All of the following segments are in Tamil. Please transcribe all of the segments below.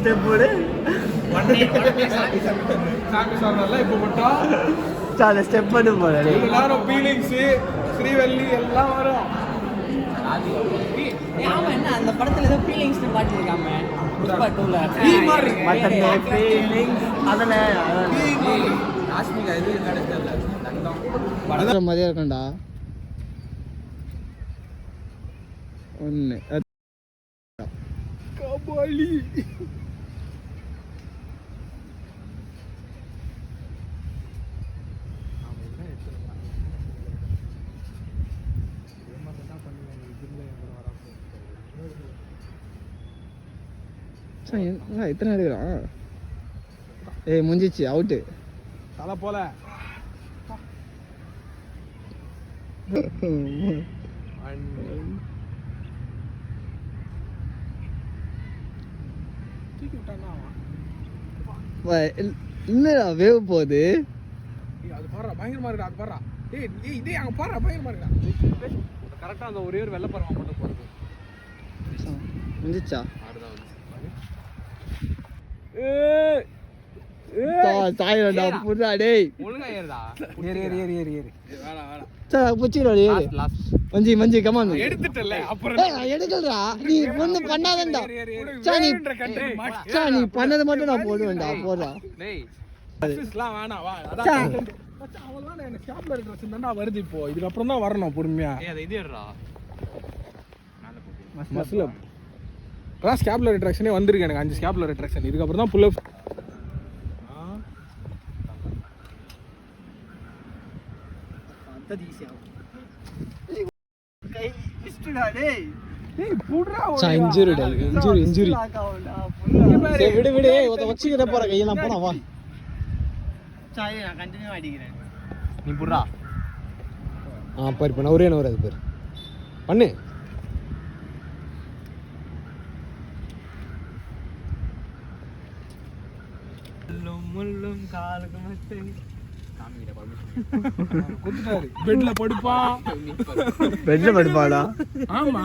ஸ்டெப் போடு சாமி சொல்றல இப்போ மட்டும் சால ஸ்டெப் பண்ணு போற எல்லாரும் ஃபீலிங்ஸ் ஸ்ரீவள்ளி எல்லாம் வரும் ஆமா என்ன அந்த படத்துல ஏதோ ஃபீலிங்ஸ் பாட்டு இருக்காம புஷ்பா 2ல மத்தன ஃபீலிங்ஸ் அதல ஆஸ்மிகா இது கடத்தல தங்கம் படத்துல மாதிரியா இருக்கண்டா ஒண்ணு கபாலி எத்தனை எடுக்கிறான் ஏய் முடிஞ்சிச்சு அவுட்டு தலை போல என்னடா வேவ் போகுது அது பாரு பயங்கரமா இருக்கா அது பாரு ஏய் இதே அங்க பாரு பயங்கரமா இருக்கா கரெக்டா அந்த ஒரே ஒரு வெள்ளை பறவை மட்டும் போறது முடிஞ்சிச்சா சாயிரடா புறா டேய் ஒழுங்கா ஏறுடா ஏறு வேணா சா புச்சிரா டேய் மஞ்சி மஞ்சி கமான் எடுத்துட்டல அப்புறம் எடுக்கலடா நீ ஒண்ணு பண்ணாதடா நீ பண்ணது மட்டும் நான் போடுவேன்டா போடா டேய் அசிஸ்ட்லாம் வேணாம் வா அதான் மச்சான் அவளதான் எனக்கு ஸ்டாப்ல இருக்கிற சின்னடா வருது இப்போ இதுக்கு அப்புறம் தான் வரணும் பொறுமையா ஏய் அது இது ஏறா மஸ்ல கிராஸ் ஸ்கேப்புலர் ரிட்ராக்ஷனே வந்திருக்கு எனக்கு 5 ஸ்கேப்புலர் ரிட்ராக்ஷன் இதுக்கு அப்புறம் தான் புல் அப் அது ஈஸியா கை மிஸ்டடா டேய் டேய் புடுறா இன்ஜூரி சரி விடு ஒத வச்சிக்கிற போற கையெல்லாம் போடா வா சாய் நான் கண்டினியூ அடிக்கிறேன் நீ புடுறா பாரு பண்ண ஒரே நவர அது பாரு பண்ணு முள்ளும் காலுக்கு மஸ்தே காமிட குத்துட்டாரு பெட்ல படுப்பாடா ஆமா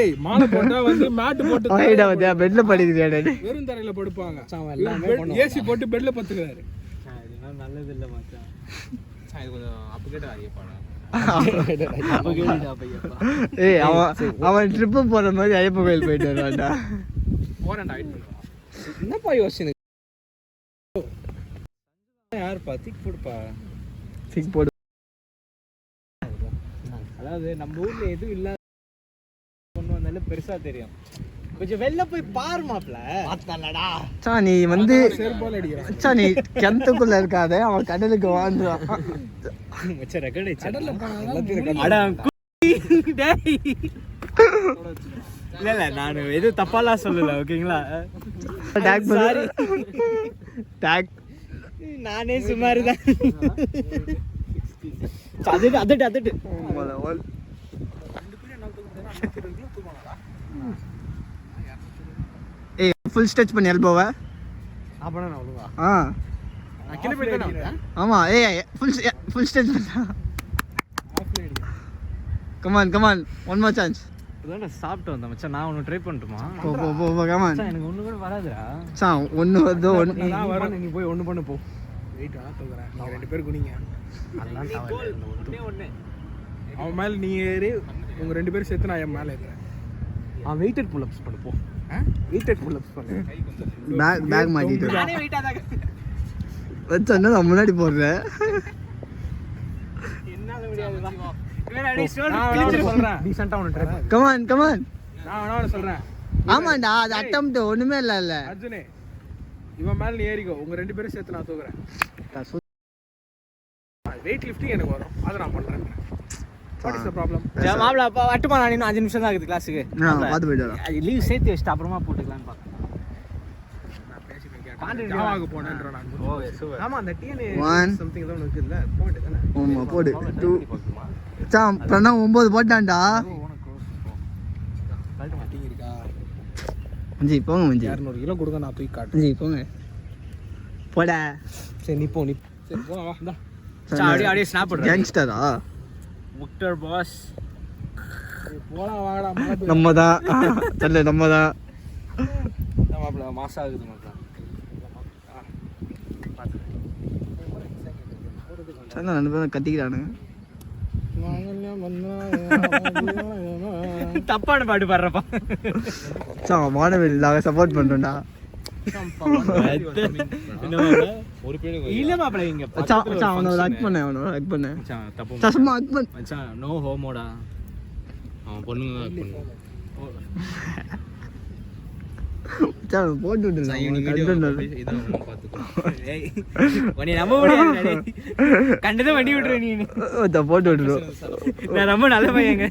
ஏய் மாலை போட்டா வந்து மேட் போட்டு ஆயிடா வதியா பெட்ல படுக்குறியாடா வெறும் தரையில படுப்பாங்க ஏசி போட்டு பெட்ல படுத்துறாரு இதெல்லாம் நல்லது இல்ல மச்சான் இது கொஞ்சம் அப்கிரேட் ஆகியப்பாடா ஏய் அவன் ட்ரிப் போற மாதிரி ஐயப்ப கோயில் போயிட்டு வரான்டா போறேன்டா வெயிட் பண்ணுவா என்னப்பா யோசனை யார் பாத்திக் போடுப்பா சிக் போடு அதாவது நம்ம ஊர்ல எதுவும் இல்லாத கொண்டு வந்தாலும் பெருசா தெரியும் கொஞ்சம் வெளில போய் பாரு மாப்ள பார்த்தலடா சா நீ வந்து செருப்பால அடிக்குறான் சா நீ கிணத்துக்குள்ள இருக்காத அவன் கடலுக்கு வாழ்ந்துறான் மச்ச ரெக்கார்ட் கடல்ல போனா அட டேய் இல்ல நான் எது தப்பாலாம் சொல்லல ஓகேங்களா டாக் சாரி டாக் நானே சுமார் தான் அதட்டு ஏய் ஃபுல் ஸ்ட்ரெச் பண்ணி எல்போவை அப்பனா நான் ஒழுங்கா நான் கிளி போய் தானே ஆமா ஏய் ஃபுல் ஸ்ட்ரெச் பண்ணா கமான் ஒன் மோர் சான்ஸ் இதான் சாப்பிட்டு வந்தேன் மச்சான் நான் ஒன்னு ட்ரை பண்ணட்டுமா போ கமான் மச்சான் எனக்கு ஒண்ணு கூட வராதுடா சா ஒன்னு வருதோ ஒன்னு நான் வரேன் நீ போய் ஒண்ணு பண்ணு போ வெயிட் ஆனா தூக்குறேன் நீங்க ரெண்டு பேரும் குனிங்க அதெல்லாம் ஒண்ணே அவன் மேல நீ ஏறி உங்க ரெண்டு பேரும் சேர்த்து நான் என் மேல ஏறுறேன் வெயிட்டட் புல் அப்ஸ் பண்ணு போ வெயிட்டட் புல் அப்ஸ் பண்ணு பேக் மாட்டிட்டு நானே வெயிட்டா தான் வச்சா நான் முன்னாடி போடுறேன் என்னால முடியாது கமான் நான் சொல்றேன் ஆமாண்டா அது அட்டெம்ப்ட் ஒண்ணுமே இல்ல அர்ஜுனே இவன் மேல நீ ஏறிக்கோ உங்க ரெண்டு பேரும் சேர்த்து நான் தூக்குறேன் வெயிட் லிஃப்டிங் எனக்கு வரும் அதை நான் பண்றேன் வாட் இஸ் தி ப்ராப்ளம் மாப்ள அட்டுமா நான் இன்னும் 5 நிமிஷம் தான் இருக்குது கிளாஸுக்கு பாத்து போய்டலாம் லீவ் சேர்த்து வச்சிட்டு அப்புறமா போட்டுக்கலாம்னு பார்த்தேன் ஜாவாக்கு போனேன்ற நான் ஓ சூப்பர் ஆமா அந்த டிஎன்ஏ One. சம்திங் ஏதோ ஒன்னு இருக்குல்ல போட்டு தானே ஆமா போடு 2 சாம் பிரணவ் 9 போட்டான்டா கல்ட் மாட்டிங்க இருக்கா மஞ்சி போங்க மஞ்சி 200 கிலோ கொடுங்க நான் தூக்கி காட்டுறேன் மஞ்சி போங்க போடா சரி நீ போ சரி போலாம் வா இந்தா அப்படியே ஸ்னாப் பண்றேன் கேங்ஸ்டரா விக்டர் பாஸ் போலாம் வாங்கடா மழை பெய்யுது. நம்ம தான் நம்ம தான் மாப்ள மாப்பிள்ள மாசம் ஆகுது மாப்பிள்ள சரி ரெண்டு பேரும் கத்திக்கிறானுங்க. தப்பான பாட்டு பாடுறப்பா. வானவில் சப்போர்ட் பண்றோம்டா. ஒரு பேரு இல்ல மாப்பிள்ள இங்க அவனை லைக் பண்ண தப்பு சஸ்மா லைக் பண்ண மச்சான் நோ ஹோமோடா. அவன் பொண்ணுங்க போட்டு நம்ப முடியாது. கண்டதை வண்டி விட்டுரு நீ. போட்டு விட்டுருவோம். நான் ரொம்ப நல்ல பையங்க.